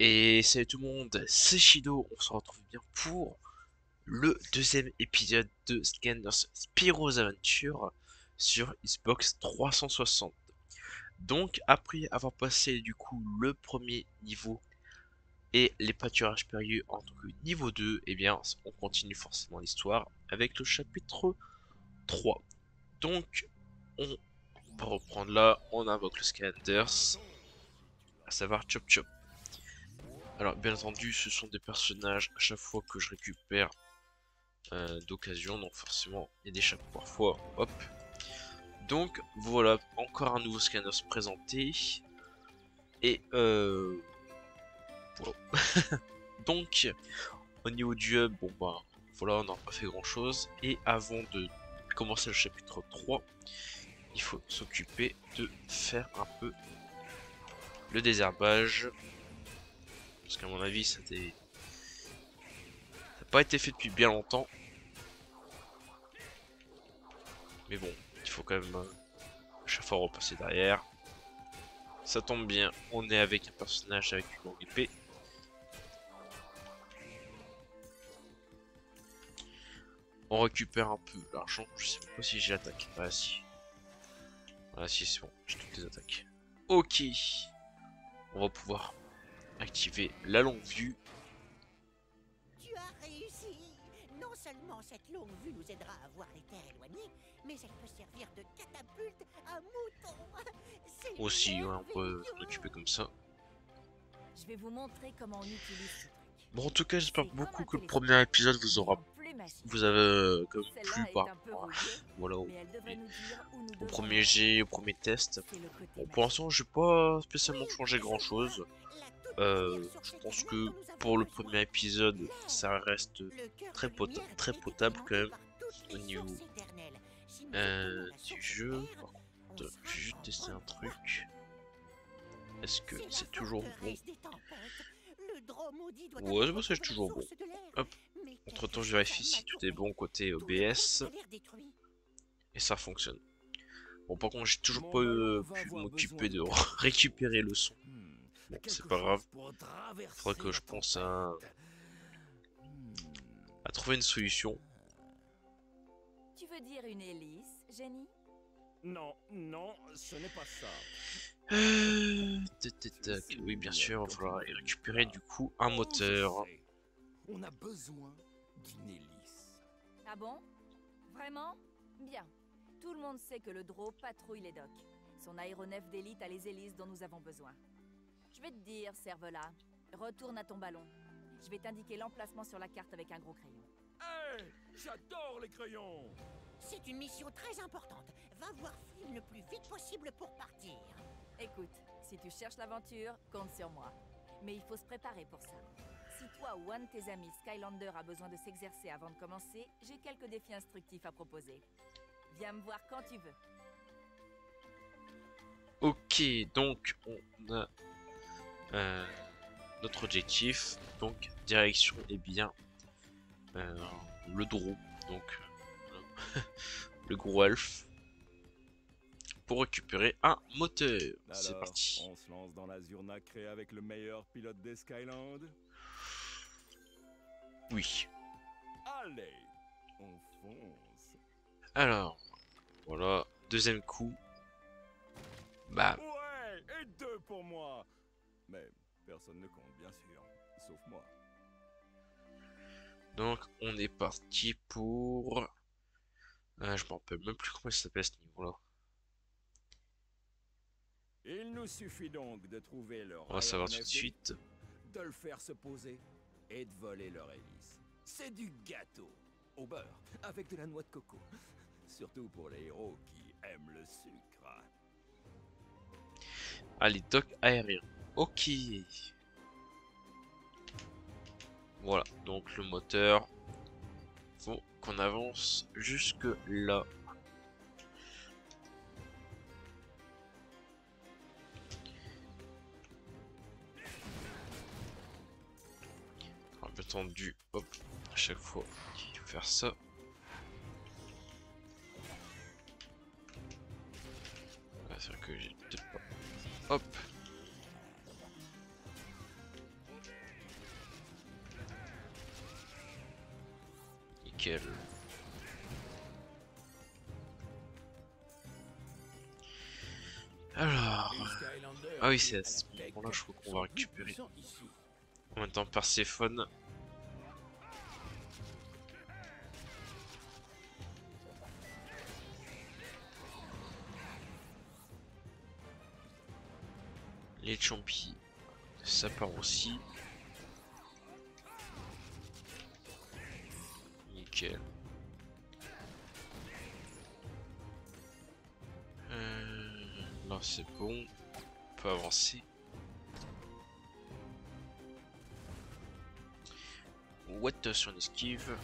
Et salut tout le monde, c'est Shido, on se retrouve bien pour le deuxième épisode de Scanners Spyro's Adventure sur Xbox 360. Donc après avoir passé du coup le premier niveau et les pâturages périlleux en tant que niveau 2, eh bien on continue forcément l'histoire avec le chapitre 3. Donc on va reprendre là, on invoque le Scanners, à savoir Chop Chop. Alors bien entendu ce sont des personnages à chaque fois que je récupère d'occasion, donc forcément il y a des chapeaux parfois, hop. Donc voilà, encore un nouveau scanner se présenter. Et voilà. Donc au niveau du hub, bon bah voilà, on n'a pas fait grand chose. Et avant de commencer le chapitre 3, il faut s'occuper de faire un peu le désherbage. Parce qu'à mon avis ça n'a pas été fait depuis bien longtemps. Mais bon, il faut quand même à chaque fois repasser derrière. Ça tombe bien, on est avec un personnage avec une longue épée. On récupère un peu l'argent, je sais pas si j'ai l'attaque. Ah si. Ah si, c'est bon, j'ai toutes les attaques. Ok. On va pouvoir activer la longue vue. Tu as réussi. Non seulement cette longue vue nous aidera à voir les terres éloignées, mais elle peut servir de catapulte à moutons. C'est Aussi, ouais, on peut s'en merveilleux. occuper comme ça. Je vais vous montrer comment on utilise ce truc. Bon, en tout cas, j'espère C'est comme beaucoup un que le télescope, premier épisode mais en plus massif. vous avez quand même plu Celle-là par est un peu rapport rouillée, voilà, mais elle devrait nous dire où nous au devons premier aller. jet, au premier test. C'est le côté Bon, pour magique. l'instant, j'ai pas spécialement Oui, changé grand je chose. vois. La toute première sur Je ces pense canaux que dont nous avons pour le besoin. premier épisode, ça L'air. reste Le cœur très, de lumière très est potable quand alimenté même par toutes au les niveau sources éternelles. Si nous obtenons la du source jeu. terre, Par on contre, sera je vais juste en tester un bonne voie. truc. Est-ce que C'est la c'est toujours bon? forteresse des tempêtes. Le drôme maudit doit Ouais, avoir c'est retrouvé la toujours bon. source de l'air. Hop. Mais Entre quelque temps, je chose vérifie m'a si tout est tourné. bon côté Tout le OBS. poste a l'air détruit. Et ça fonctionne. Bon, par contre, j'ai toujours pas Mon ballon va pu avoir besoin m'occuper de de quelque chose. récupérer le son. Bon, c'est Quelque pas grave. chose pour Faudrait traverser que je la pense tempête. à trouver une solution. Tu veux dire une hélice, Jenny? Non, non, ce n'est pas ça. Oui, bien sûr, il va falloir récupérer du coup un moteur. Je sais. On a besoin d'une hélice. Ah bon? Vraiment? Bien. Tout le monde sait que le Drô patrouille les docks. Son aéronef d'élite a les hélices dont nous avons besoin. Je vais te dire, Cervelas, retourne à ton ballon. Je vais t'indiquer l'emplacement sur la carte avec un gros crayon. Hé, j'adore les crayons. C'est une mission très importante. Va voir Flynn le plus vite possible pour partir. Écoute, si tu cherches l'aventure, compte sur moi. Mais il faut se préparer pour ça. Si toi ou un de tes amis Skylander a besoin de s'exercer avant de commencer, j'ai quelques défis instructifs à proposer. Viens me voir quand tu veux. Ok, donc on a notre objectif. Donc direction est bien le Drô, donc le gros elfe, pour récupérer un moteur. C'est Alors, parti. on se lance dans l'azur nacré avec le meilleur pilote des Skyland. Oui. Allez, on fonce. Alors, voilà, deuxième coup. Bah, Ouais, et 2 pour moi. Mais personne ne compte, bien sûr, sauf moi. donc on est parti pour... je me rappelle même plus comment ça s'appelle ce niveau-là. Il nous suffit donc de trouver leur On va savoir tout de aéronef suite. de le faire se poser et de voler leur hélice. C'est du gâteau au beurre avec de la noix de coco. Surtout pour les héros qui aiment le sucre. Allez, dock aérien. Ok. Voilà, donc le moteur. Faut qu'on avance jusque là. Alors, bien entendu, hop, à chaque fois, il faut faire ça. Ah, c'est vrai que j'ai peut-être pas. Hop. Nickel. Alors... Ah oui, c'est à ce moment-là, je crois qu'on va récupérer en même temps Perséphone. Les champis, ça part aussi. Nickel. Là c'est bon, on peut avancer. What sur l'esquive.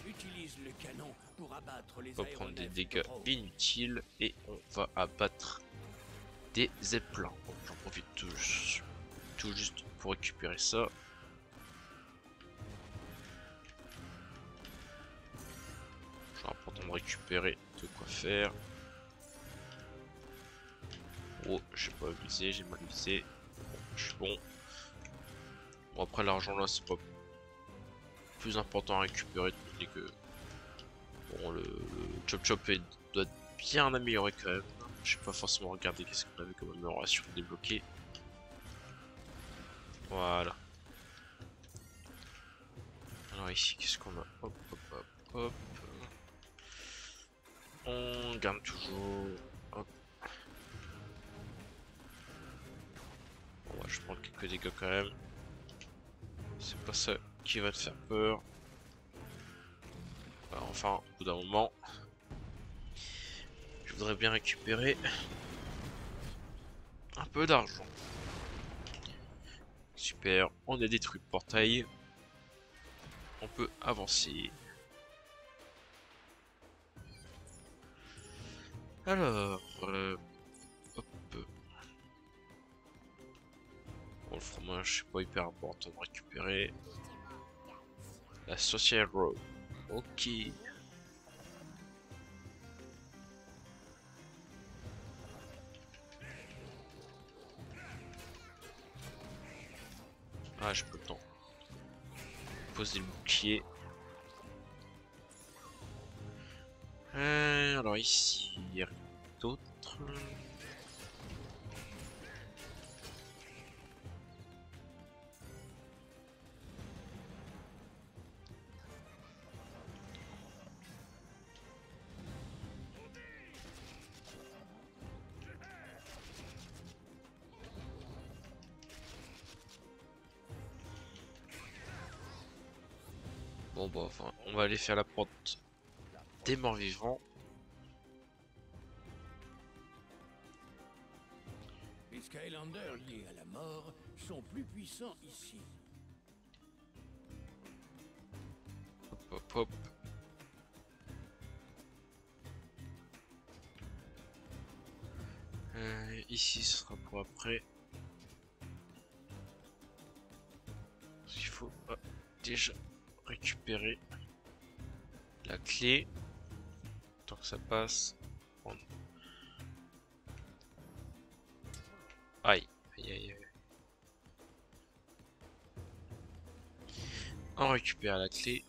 Utilise le canon pour abattre les On va prendre des aéronefs dégâts de Drô. inutiles et on va abattre des zeppelins. Donc j'en profite tout juste pour récupérer ça. J'ai important de récupérer de quoi faire. Oh, j'ai pas visé, j'ai mal visé. Bon, je suis bon. Bon après l'argent là c'est pas plus important à récupérer et que bon le chop chop doit être bien amélioré quand même. Je sais pas forcément regarder qu'est-ce qu'on avait comme amélioration débloquée. Voilà. Alors ici qu'est-ce qu'on a? Hop hop hop hop. On garde toujours. Hop. Bon, ouais, je prends quelques dégâts quand même. C'est pas ça qui va te faire peur. Alors, enfin, au bout d'un moment, je voudrais bien récupérer un peu d'argent. Super, on a détruit le portail. On peut avancer. Alors, hop. Bon, le fromage, c'est pas hyper important de récupérer. La Social Road. Ok. Ah, j'ai pas le temps. Poser le bouclier. Alors ici, il n'y a rien d'autre. Bon bah enfin, on va aller faire la porte des morts vivants. Les Skylanders liés à la mort sont plus puissants ici. Hop hop hop. Ici ce sera pour après. Il faut déjà récupérer la clé. Tant que ça passe. Aïe, aïe, aïe, aïe. On récupère la clé.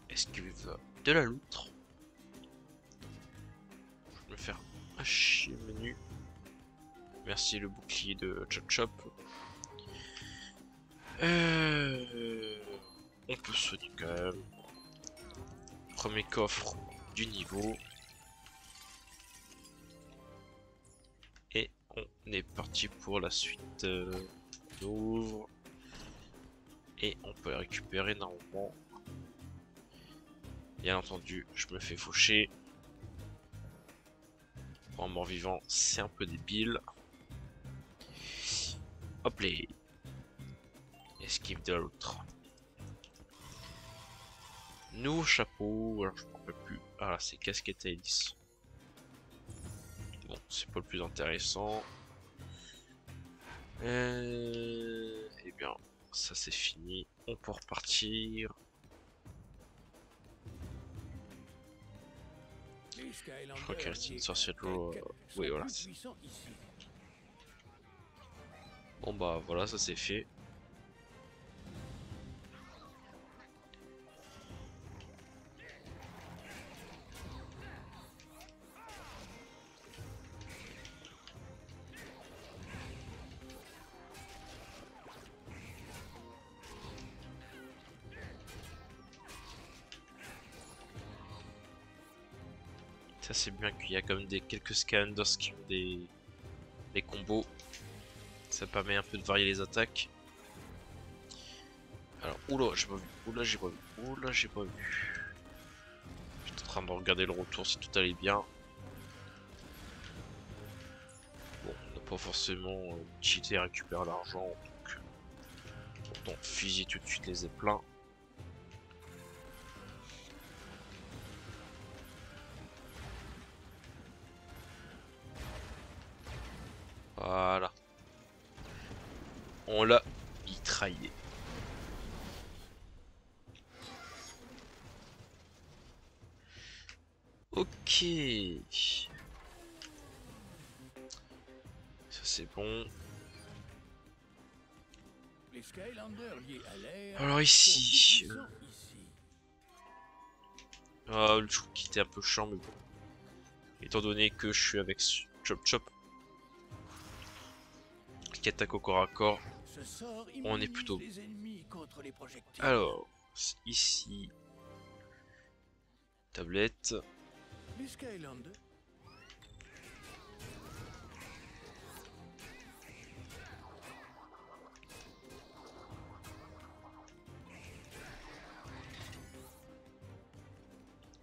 Esquive de la loutre. Je vais me faire un chier menu. Merci le bouclier de Chop Chop. On peut soigner quand même. Premier coffre du niveau. Et on est parti pour la suite. On ouvre. Et on peut récupérer normalement. Bien entendu, je me fais faucher. Pour un mort-vivant, c'est un peu débile. Hop les. Esquive de l'autre. Nouveau chapeau. Alors je ne me rappelle plus. Ah, c'est casquette à hélice. Bon, c'est pas le plus intéressant. Eh bien, ça c'est fini. On peut repartir. Je crois qu'il reste une sorcière de l'eau. Oui, voilà. Bon bah voilà, ça c'est fait. Ça c'est bien qu'il y a comme des quelques Skylanders qui ont des combos. Ça permet un peu de varier les attaques. Alors, oula, j'ai pas vu. Oula, j'ai pas vu. Oula, j'ai pas vu. J'étais en train de regarder le retour si tout allait bien. Bon, on n'a pas forcément cheaté et récupérer l'argent. Donc, autant fusiller tout de suite les zeppelins. Voilà. On l'a mitraillé. Ok. Ça c'est bon. Les Skylanders liés à l'air Alors ici. sont ici. Ah, le truc qui était un peu chiant, mais bon. Étant donné que je suis avec Chop Chop, qui attaque au corps à corps, Ce sort on est immunise plutôt. les ennemis contre les projectiles. Alors, ici. Tablette. Les Skylanders.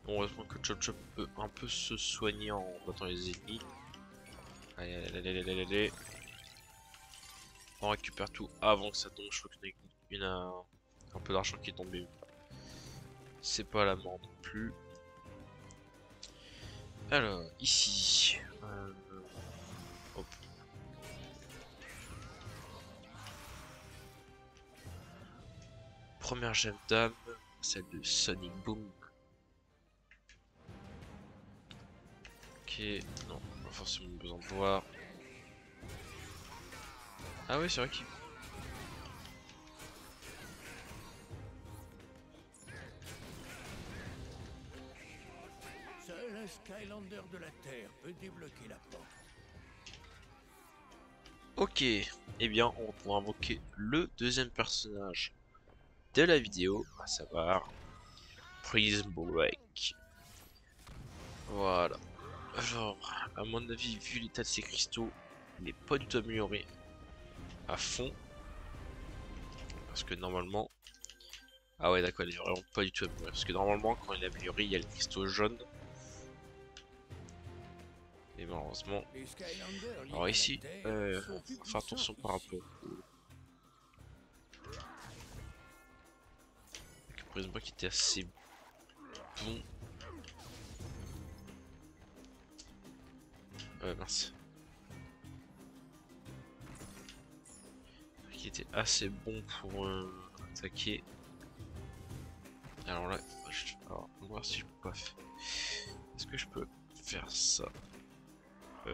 Bon, heureusement que Chop Chop peut un peu se soigner en battant les ennemis. Allez, allez, allez, allez, allez, allez. On récupère tout avant que ça tombe. Je crois qu'il y en a un peu d'argent qui est tombé. C'est pas la mort non plus. Alors, ici. Hop. Première gemme d'âme, celle de Sonic Boom. Ok, non, pas forcément besoin de voir. Ah oui, c'est vrai qu'il... Seul un Skylander de la Terre peut débloquer la porte. Ok, eh bien, on pourra invoquer le deuxième personnage de la vidéo, à savoir Prism Break. Voilà. Alors, à mon avis, vu l'état de ces cristaux, il n'est pas du tout amélioré à fond. Parce que normalement... Ah ouais, d'accord, il est vraiment pas du tout amélioré. Parce que normalement, quand il est amélioré, il y a le cristaux jaune. Et malheureusement... Les Skylanders liés Alors à ici, la Terre sont plus faire attention puissants par ici. rapport au... Le Prism Break était assez bon. Mince. Qui était assez bon pour attaquer. Alors là, alors, on va voir si je peux pas faire. Est-ce que je peux faire ça?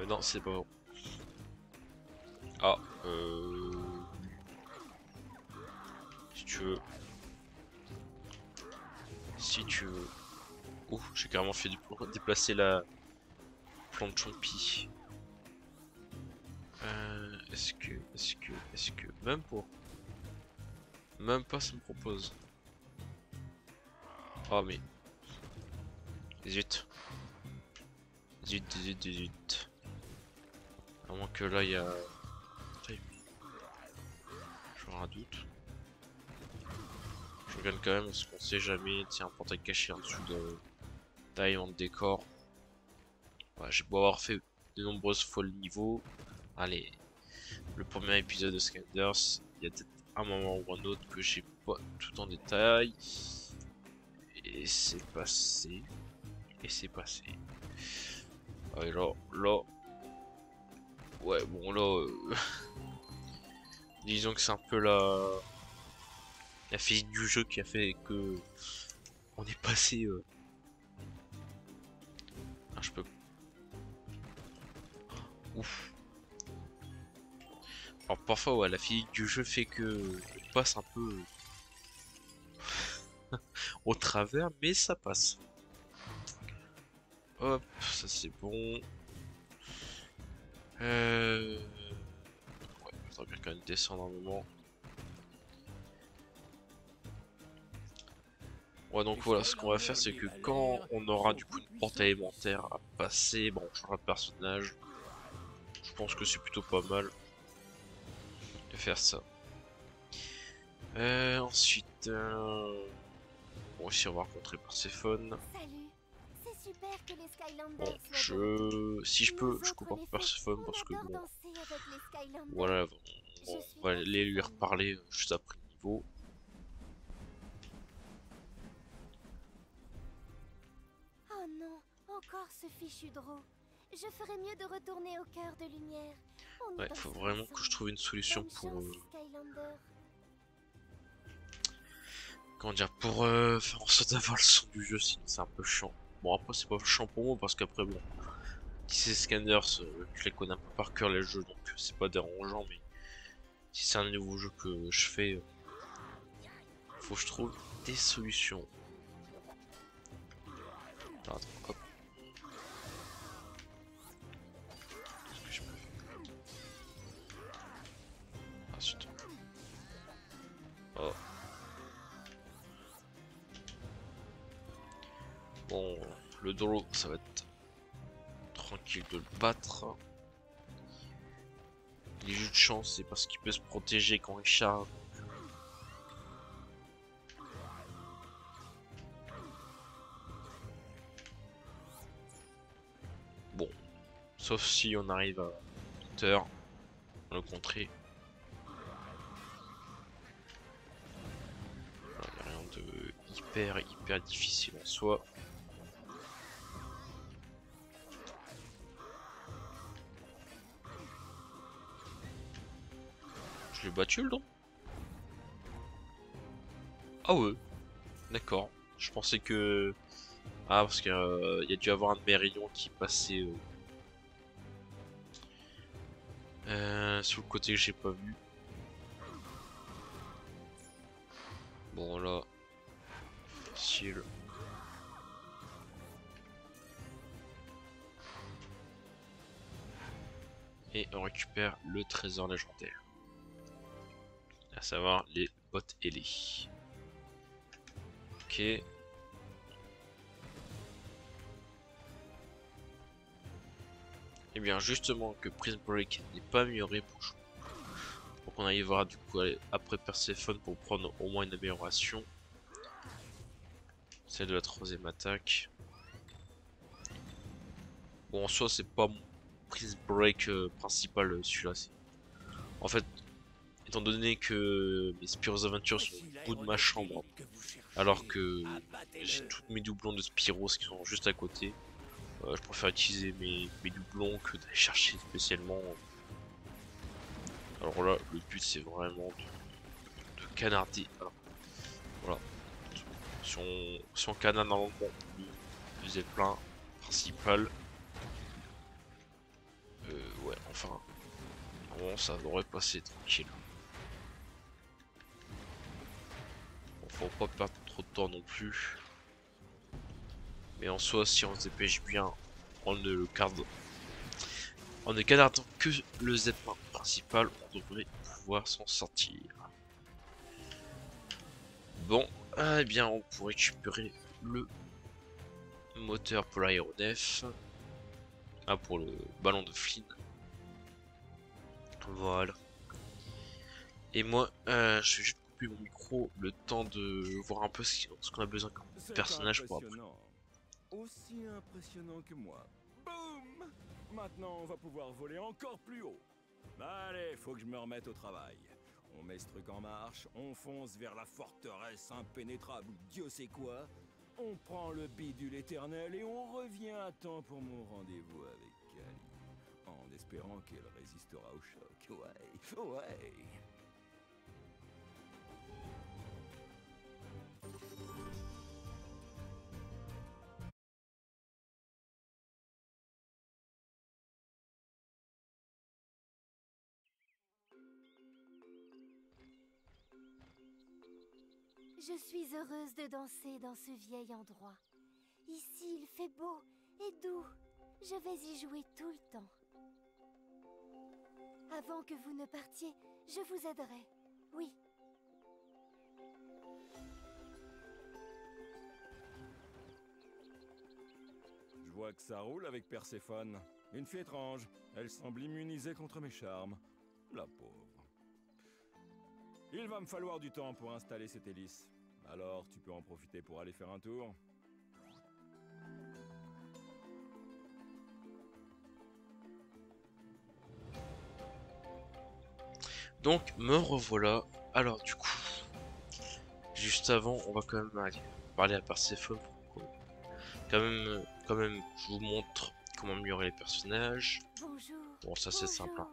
Non, c'est pas bon. Ah, si tu veux. Si tu veux. Oh, j'ai carrément fait déplacer la plante champi. Est-ce que, même pas ça me propose. Oh mais. Zut. Zut. À moins que là il y a. J'aurais un doute. Je regarde quand même parce qu'on sait jamais. Tiens, un portail caché en dessous de Diamond Décor. Ouais, j'ai beau avoir fait de nombreuses fois le niveau. Allez, le premier épisode de Skylanders, il y a peut-être un moment ou un autre que j'ai pas tout en détail. Et c'est passé. Ouais, là. Ouais, bon, là. Disons que c'est un peu la physique du jeu qui a fait que. On est passé. Ah, je peux. Ouf. Alors parfois, ouais, la physique du jeu fait que. On passe un peu. Au travers, mais ça passe. Hop, ça c'est bon. Ouais, faudrait bien quand même descendre un moment. Ouais, donc voilà, ce qu'on va faire, c'est que quand on aura du coup une porte élémentaire à passer, bon, on changera de personnage. Je pense que c'est plutôt pas mal de faire ça. Ensuite, on va aussi rencontrer Perséphone. Salut. C'est super que les Bon, Skylanders soient de retour. si je peux, Nous je autres, coupe un les peu fées, Perséphone parce que on adore bon, danser avec les Skylanders. voilà, Je on suis va aller lui Perséphone. reparler juste après le niveau. Oh non, encore ce fichu drôle. Je ferais mieux de retourner au cœur de lumière. On y Ouais, faut dansera vraiment que je ensemble. trouve une solution Bonne pour, chance, Skylander. comment dire, pour faire en sorte d'avoir le son du jeu, sinon c'est un peu chiant. Bon, après, c'est pas chiant pour moi parce qu'après, bon, si c'est Scanners, je les connais un peu par cœur les jeux, donc c'est pas dérangeant, mais si c'est un nouveau jeu que je fais, faut que je trouve des solutions. Alors, attends, hop. Qu'est-ce que je peux faire? Ensuite. Oh. Bon, le draw, ça va être tranquille de le battre. Les jeux de chance, c'est parce qu'il peut se protéger quand il charge. Bon, sauf si on arrive à hauteur, on le contrer. Il n'y a rien de hyper difficile en soi. Je l'ai battu le don? Ah ouais, d'accord. Je pensais que... Ah, parce qu'il y a dû avoir un de mes rayons qui passait sur le côté que j'ai pas vu. Bon là, facile. Et on récupère le trésor légendaire. À savoir les bottes ailées. Ok. Et bien justement que Prism Break n'est pas amélioré pour qu'on arrivera du coup après Perséphone pour prendre au moins une amélioration. Celle de la troisième attaque. Bon en soi c'est pas mon Prism Break principal celui-là. En fait, étant donné que mes Spyro's Adventure sont au bout de ma chambre, alors que j'ai toutes mes doublons de Spyros qui sont juste à côté, je préfère utiliser mes doublons que d'aller chercher spécialement. Alors là, le but c'est vraiment de canarder. Alors, voilà. Si on canarde normalement le zeppelin principal, ouais, enfin, normalement ça devrait passer tranquille. Bon, faut pas perdre trop de temps non plus. Mais en soi, si on se dépêche bien, on ne le garde. En ne canardant que le zeppelin principal, on devrait pouvoir s'en sortir. Bon, eh bien, on pourrait récupérer le moteur pour l'aéronef. Ah, pour le ballon de Flynn. Voilà. Et moi, je vais juste couper mon micro le temps de voir un peu ce qu'on a besoin comme personnage pour après. Aussi impressionnant que moi. Boum! Maintenant, on va pouvoir voler encore plus haut. Allez, faut que je me remette au travail. On met ce truc en marche, on fonce vers la forteresse impénétrable ou Dieu sait quoi. On prend le bidule éternel et on revient à temps pour mon rendez-vous avec Kali. En espérant qu'elle résistera au choc. Ouais, ouais. Je suis heureuse de danser dans ce vieil endroit. Ici, il fait beau et doux. Je vais y jouer tout le temps. Avant que vous ne partiez, je vous aiderai. Oui. vois que ça roule avec Perséphone. Une fille étrange. Elle semble immunisée contre mes charmes. La pauvre. Il va me falloir du temps pour installer cette hélice. Alors, tu peux en profiter pour aller faire un tour. Donc, me revoilà. Alors, du coup, juste avant, on va quand même aller parler à Perséphone pour quand même, je vous montre comment améliorer les personnages. Bonjour. Bon, ça c'est simple, hein.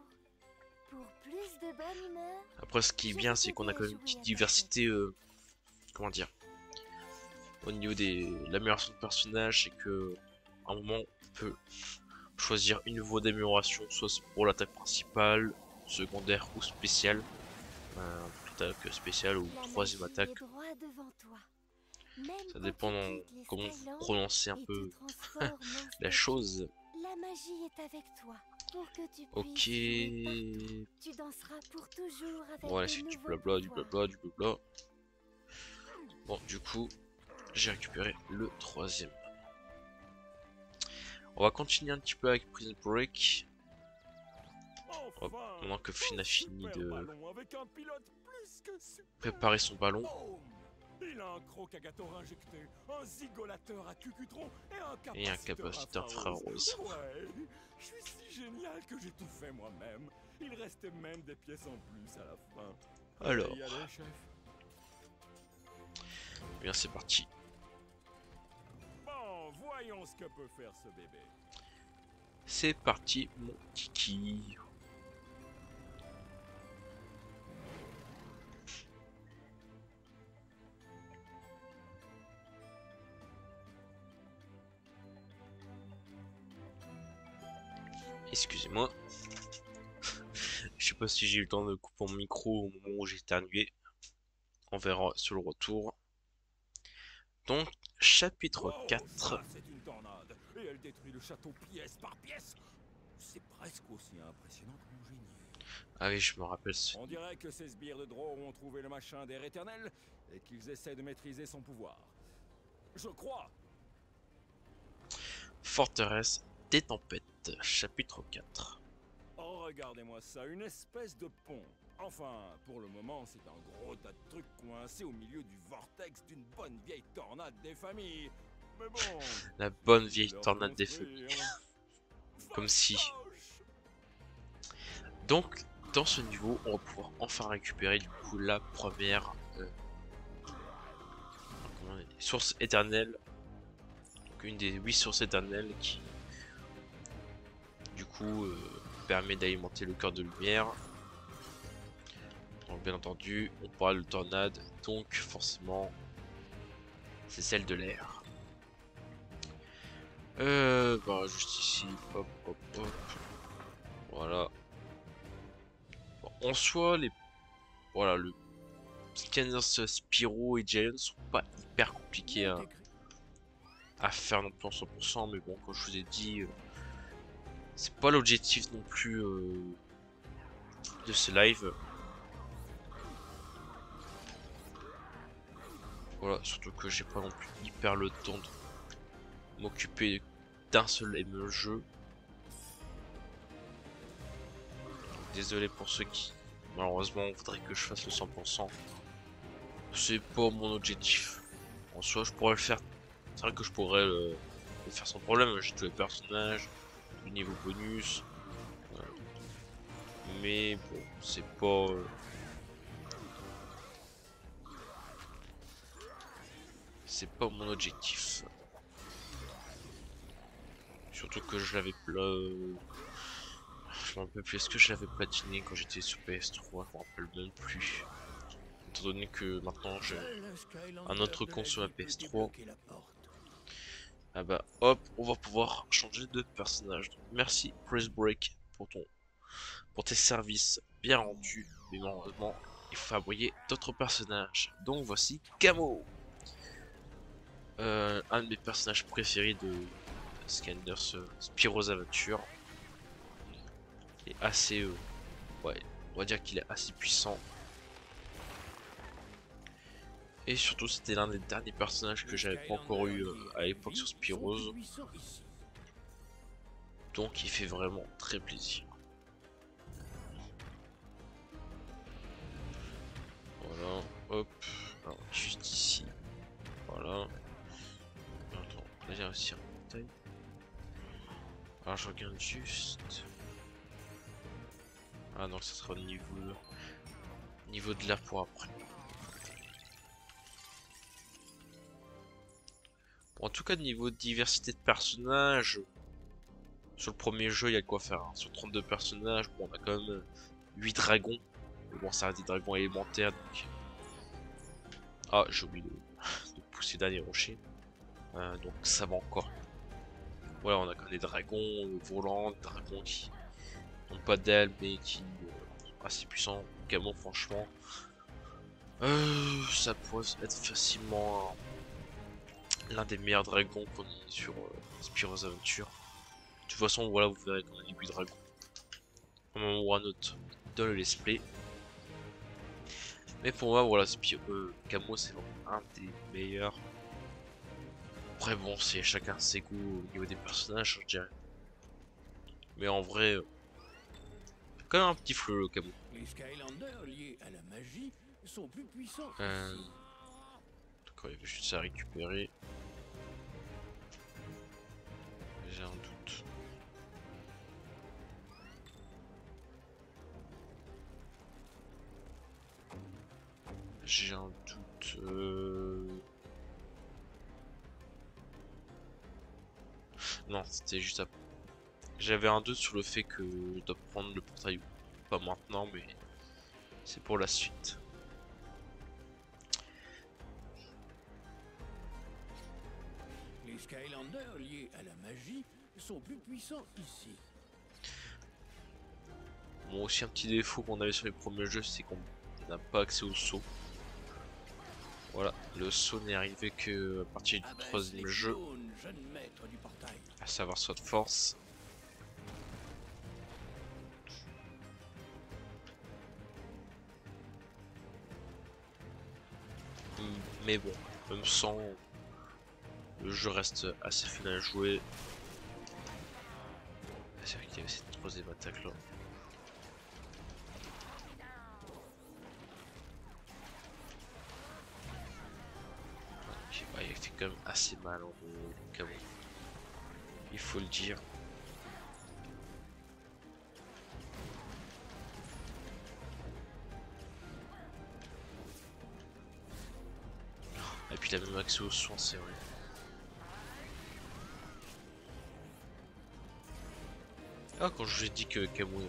Pour plus de bonne humeur, Après, ce qui est bien, c'est qu'on a quand même une petite diversité, comment dire, au niveau de l'amélioration de personnages, c'est que à un moment, on peut choisir une voie d'amélioration, soit pour l'attaque principale, secondaire ou spéciale. Attaque spéciale ou la troisième magie attaque. est droit devant toi. Même Ça quand dépend tu quittes les comment vous Skylands prononcez un et peu te transformes en la chose. La magie est avec toi. Pour que tu Ok. puisses jouer partout. Tu danseras pour toujours avec Voilà, de c'est du nouveaux blabla, du pouvoirs. blabla, du blabla. Bon, du coup, j'ai récupéré le troisième. On va continuer un petit peu avec Prison Break. Hop, maintenant que Finn a fini de préparer son ballon. Il a un crocagator injecté, un zygolateur à cucutron Et un capaciteur infrarose. Ouais, je suis si génial que j'ai tout fait moi-même. Il restait même des pièces en plus à la fin. Alors, Y aller, chef. eh bien c'est parti. Bon, voyons ce que peut faire ce bébé. C'est parti, mon kiki. Excusez-moi. Je sais pas si j'ai eu le temps de couper mon micro au moment où j'ai éternué. On verra sur le retour. Donc, chapitre Wow, 4. ça, c'est une tornade. Et elle détruit le château pièce par pièce. C'est presque aussi impressionnant que mon génie. Ah oui, je me rappelle. On dirait que ces sbires de Drow ont trouvé le machin d'air éternel et qu'ils essaient de maîtriser son pouvoir. Je crois. Forteresse des tempêtes, chapitre 4. Oh, regardez-moi ça, une espèce de pont. Enfin, pour le moment, c'est un gros tas de trucs coincés au milieu du vortex d'une bonne vieille tornade des familles. Mais bon, La bonne vieille leur tornade des feux. Comme si. Donc, dans ce niveau, on va pouvoir enfin récupérer du coup la première source éternelle. Donc, une des 8 sources éternelles qui, du coup, permet d'alimenter le cœur de lumière. Donc, bien entendu, on parle de tornade, donc forcément, c'est celle de l'air. Bah, juste ici, hop, hop, hop. Voilà. Bon, en soi, voilà, le Scanners Spyro et Giant sont pas hyper compliqués à faire non plus en 100%, mais bon, comme je vous ai dit, c'est pas l'objectif non plus de ce live. Voilà, surtout que j'ai pas non plus hyper le temps de m'occuper d'un seul et même jeu. Donc, désolé pour ceux qui, malheureusement, voudraient que je fasse le 100%. C'est pas mon objectif. En soi, je pourrais le faire. C'est vrai que je pourrais le faire sans problème. J'ai tous les personnages, le niveau bonus. Mais bon, c'est pas. C'est pas mon objectif. Surtout que je l'avais je m'en rappelle plus. Est-ce que je l'avais platiné quand j'étais sur PS3? Je m'en rappelle même plus. Étant donné que maintenant j'ai un autre compte sur la PS3. Ah bah hop, on va pouvoir changer de personnage. Donc, merci Prison Break pour tes services bien rendus. Mais malheureusement, il faut fabriquer d'autres personnages. Donc voici Camo. Un de mes personnages préférés de Scanners Spyro's Adventure. Il est assez ouais, on va dire qu'il est assez puissant. Et surtout c'était l'un des derniers personnages que j'avais pas encore eu à l'époque sur Spyro's. Donc il fait vraiment très plaisir. Voilà, hop, alors juste ici, voilà. Attends, là j'ai aussi un portail. Alors je regarde juste. Ah donc ça sera au niveau de l'air pour après. Bon, en tout cas niveau de diversité de personnages, sur le premier jeu il y a de quoi faire. Hein. Sur 32 personnages, bon, on a quand même 8 dragons. Mais bon ça reste des dragons élémentaires donc... Ah j'ai oublié de pousser dernier rocher. Donc ça va encore. Voilà, on a quand même des dragons volants, des dragons qui n'ont pas d'ailes mais qui sont assez puissants. Gamon franchement, ça pourrait être facilement l'un des meilleurs dragons qu'on ait sur Spyro's Adventure. De toute façon, voilà, vous verrez qu'on a des 8 dragons. Un moment ou un autre dans le let's play. Mais pour moi, voilà, Camo c'est vraiment un des meilleurs. Après bon, c'est chacun ses goûts au niveau des personnages, je dirais. Mais en vrai, quand même un petit flou le Camo. Les Skylanders liés à la magie sont plus puissants. D'accord, il y avait juste à récupérer. J'ai un doute. J'ai un doute. Non, c'était juste après. J'avais un doute sur le fait que je dois prendre le portail. Pas maintenant, mais c'est pour la suite. Les Skylanders liés à la magie sont plus puissants ici. Bon, aussi un petit défaut qu'on avait sur les premiers jeux, c'est qu'on n'a pas accès au saut. Voilà, le saut n'est arrivé que à partir du troisième jeu, à savoir saut de force. Mais bon, même sans, le jeu reste assez fun à jouer. C'est vrai qu'il y avait cette troisième attaque là. Ok, bah, il fait quand même assez mal en Camo. Il faut le dire. Et puis il a même accès aux soins, c'est vrai. Ah, quand je vous ai dit que Camo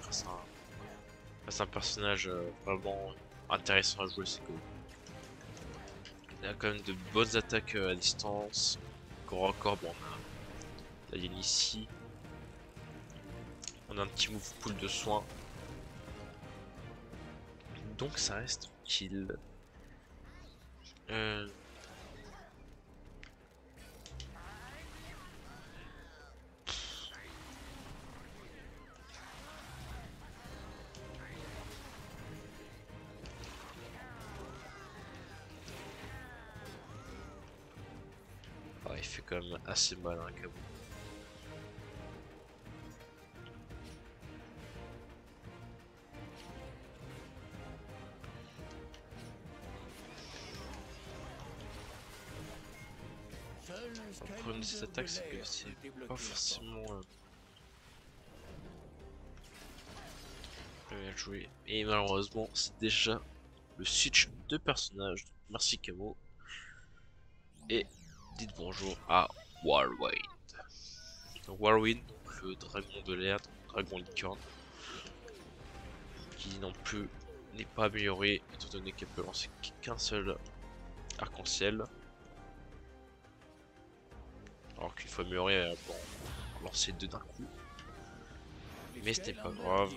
reste un personnage vraiment intéressant à jouer, c'est que il a quand même de bonnes attaques à distance. Corps à corps, bon, on a la ligne ici. On a un petit move pool de soins. Donc ça reste tranquille. Ah, il fait quand même assez mal un Camo. Le problème de cette attaque, c'est que c'est pas forcément bien joué. Et malheureusement, c'est déjà le switch de personnage. Merci Camo. Et dites bonjour à Warwind. Warwind, donc le dragon de l'air, dragon licorne, qui non plus n'est pas amélioré, étant donné qu'elle peut lancer qu'un seul arc-en-ciel. Alors qu'il faut améliorer pour en lancer deux d'un coup. Mais ce n'est pas grave.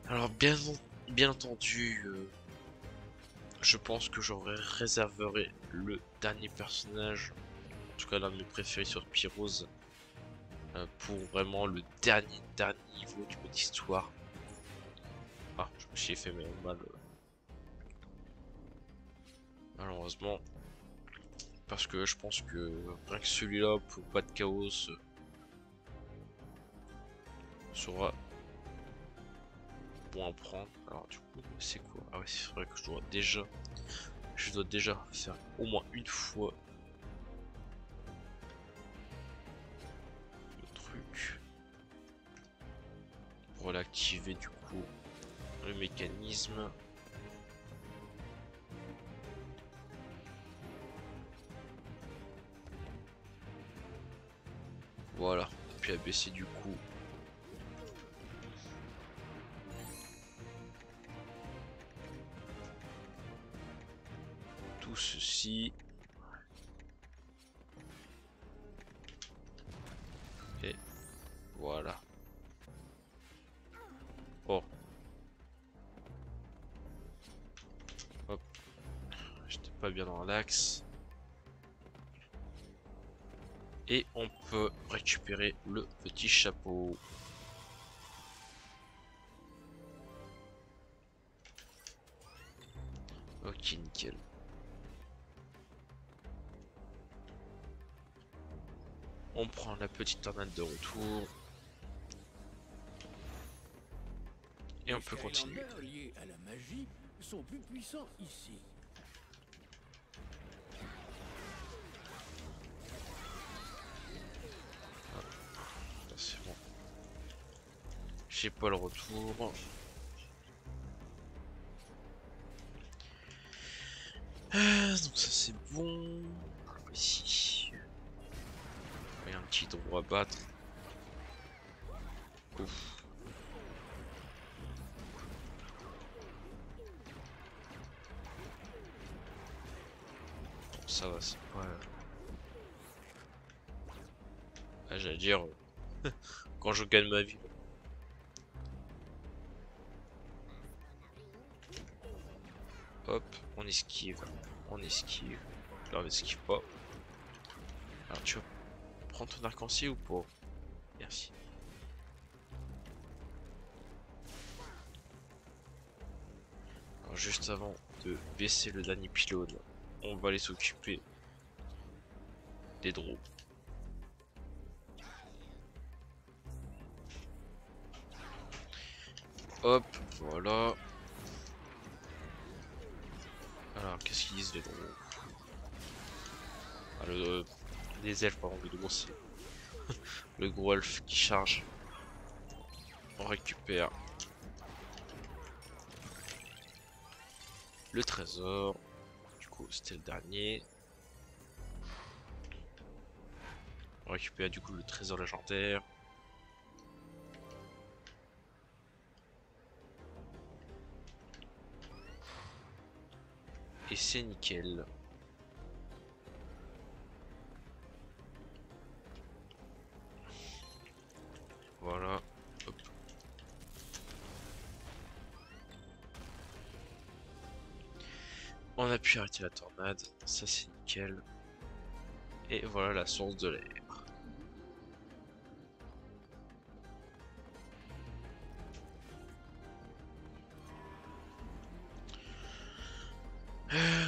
Alors bien entendu, je pense que j'aurais réserverai le dernier personnage, en tout cas l'un de mes préférés sur Spyro's, pour vraiment le dernier niveau du mode histoire. Ah, je me suis fait mal Malheureusement. Parce que je pense que rien que celui-là, pour pas de chaos, sera bon à prendre. Alors du coup, c'est quoi? Ah ouais, c'est vrai que je dois déjà faire au moins une fois le truc pour l'activer du coup le mécanisme. Voilà, et puis abaisser du coup tout ceci. Et voilà. Oh. Hop. J'étais pas bien dans l'axe. Et on peut récupérer le petit chapeau. Ok, nickel. On prend la petite tornade de retour. Et on peut continuer. Les liés à la magie sont plus puissants ici. C'est bon. J'ai pas le retour. Donc ça c'est bon. Ici. Il y a un petit trou à battre. Ouf. Bon, ça va, c'est pas... Ah, j'allais dire... quand je gagne ma vie. Hop, on esquive. On esquive. Là, on esquive pas. Alors, tu vas prendre ton arc-en-ciel ou pas? Merci. Alors, juste avant de baisser le dernier pylône, on va aller s'occuper des drones. Hop, voilà. Alors, qu'est-ce qu'ils disent les drôles? Ah, les elfes, pardon, le gros c'est le gros elfe qui charge. On récupère le trésor. Du coup, c'était le dernier. On récupère du coup le trésor légendaire. Et c'est nickel. Voilà. Hop. On a pu arrêter la tornade. Ça c'est nickel. Et voilà la source de l'air.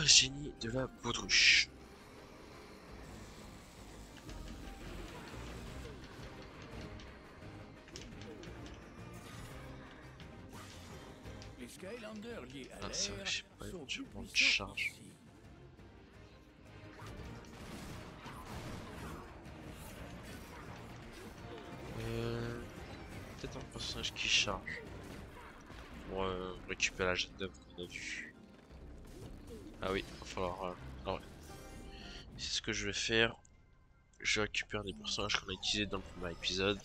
Génie de la baudruche. Les Skylanders liés à Ah, c'est vrai l'air que j'ai pas sont plus éventuellement de puissants charge. ici. Peut-être un personnage qui charge. Pour récupérer la jette d'œuvre qu'on a vue. Ah oui, il va falloir... ah ouais. C'est ce que je vais faire. Je récupère des personnages qu'on a utilisés dans le premier épisode.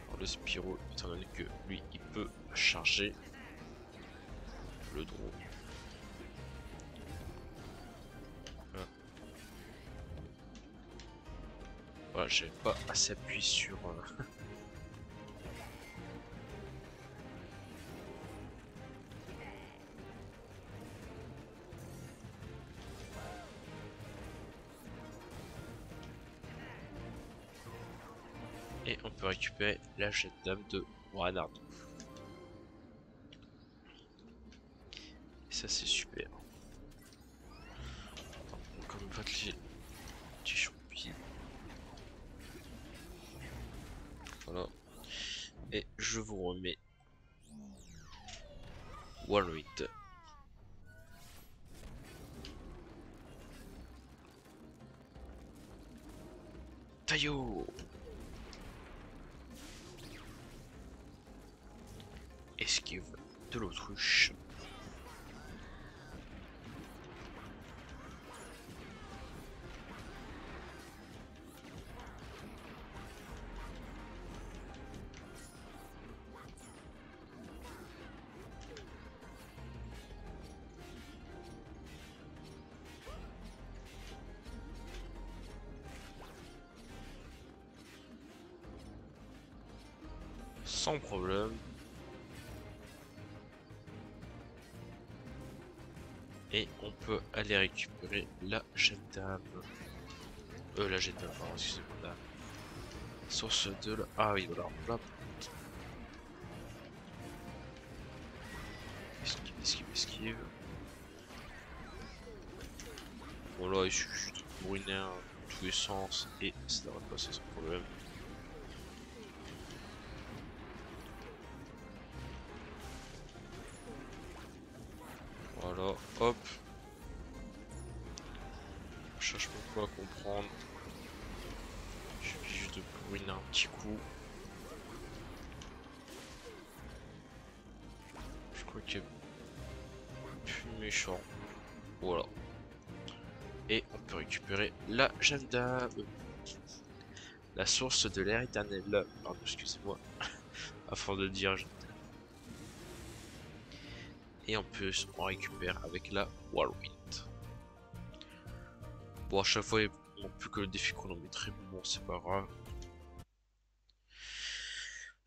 Alors, le Spyro, étant donné que lui, il peut charger le drone. Voilà, voilà j'avais pas assez appuyé sur... Et on peut récupérer la jette d'âme de Warnard. ça c'est super. Comme pas les petits choupis. Voilà. Et je vous remets Walrus. Taillot. Esquive de l'autruche. Sans problème. Et on peut aller récupérer la jeune dame. La jeune dame, pardon, excusez-moi. La source de la... Ah oui, voilà, là. Esquive, esquive, esquive. Voilà, il suffit de brûler dans tous les sens et ça devrait passer sans problème. Voilà, hop. Je cherche pas quoi comprendre. Je suis juste de brûler un petit coup. Je crois qu'il y a plus méchant. Voilà. Et on peut récupérer la jeune dame. La source de l'air éternel. Pardon, excusez-moi. Afin de le dire. Et en plus, on récupère avec la Whirlwind. Bon, à chaque fois, il manque plus que le défi chronométré. Bon, c'est pas grave.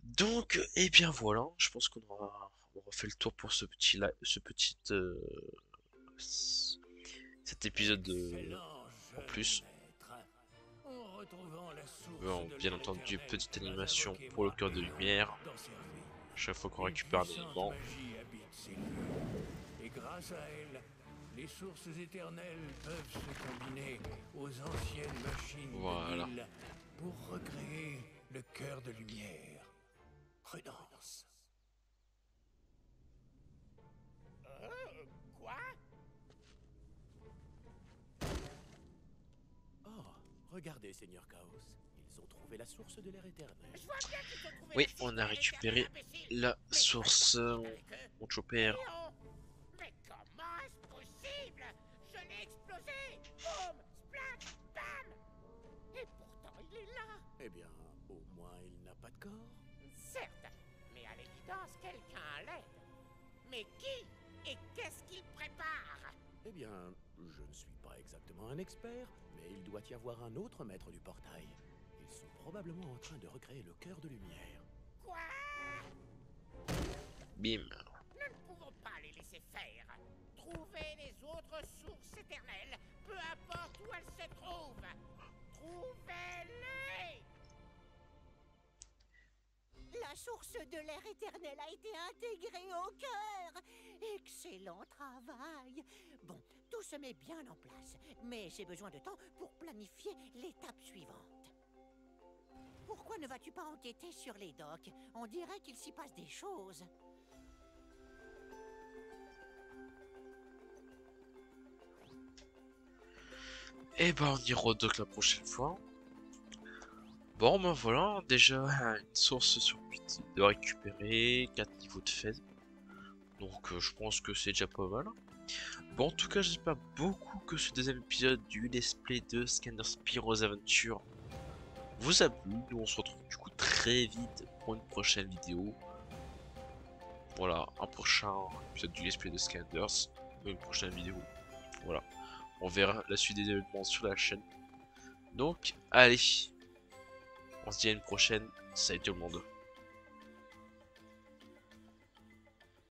Donc, et bien voilà. Je pense qu'on aura fait le tour pour ce petit cet épisode en plus. Bon, bien entendu, petite animation pour le cœur de lumière. Chaque fois qu'on récupère un élément. Et grâce à elle, les sources éternelles peuvent se combiner aux anciennes machines Voilà. de l'île pour recréer le cœur de lumière. Prudence. Quoi? Oh, regardez, Seigneur Chaos. Ils ont trouvé la source de l'air éternel. Je vois bien qu'ils ont trouvé Oui, la on a citerne récupéré éternelle, imbécile. la Mais source. avec eux. Mon chopper. Voyons. Mais comment est-ce possible? Je l'ai explosé. Boum, splat, bam. Et pourtant il est là. Eh bien, au moins il n'a pas de corps. Certes, mais à l'évidence quelqu'un l'aide. Mais qui? Et qu'est-ce qu'il prépare? Eh bien, je ne suis pas exactement un expert, mais il doit y avoir un autre maître du portail. Ils sont probablement en train de recréer le cœur de lumière. Quoi? Bim. Nous ne pouvons pas les laisser faire. Trouvez les autres sources éternelles, peu importe où elles se trouvent. Trouvez-les! La source de l'air éternel a été intégrée au cœur. Excellent travail. Bon, tout se met bien en place, mais j'ai besoin de temps pour planifier l'étape suivante. Pourquoi ne vas-tu pas enquêter sur les docks? On dirait qu'il s'y passe des choses. Et ben on y redock la prochaine fois. Bon ben voilà, déjà une source sur 8 de récupérer, 4 niveaux de fed. Donc je pense que c'est déjà pas mal. Bon en tout cas j'espère beaucoup que ce deuxième épisode du let's play de Scanner Spyro's Adventure vous a plu. Nous on se retrouve du coup très vite pour une prochaine vidéo. Voilà, un prochain épisode du let's play de Scanners, une prochaine vidéo. Voilà, on verra la suite des événements sur la chaîne. Donc allez, on se dit à une prochaine, salut tout le monde.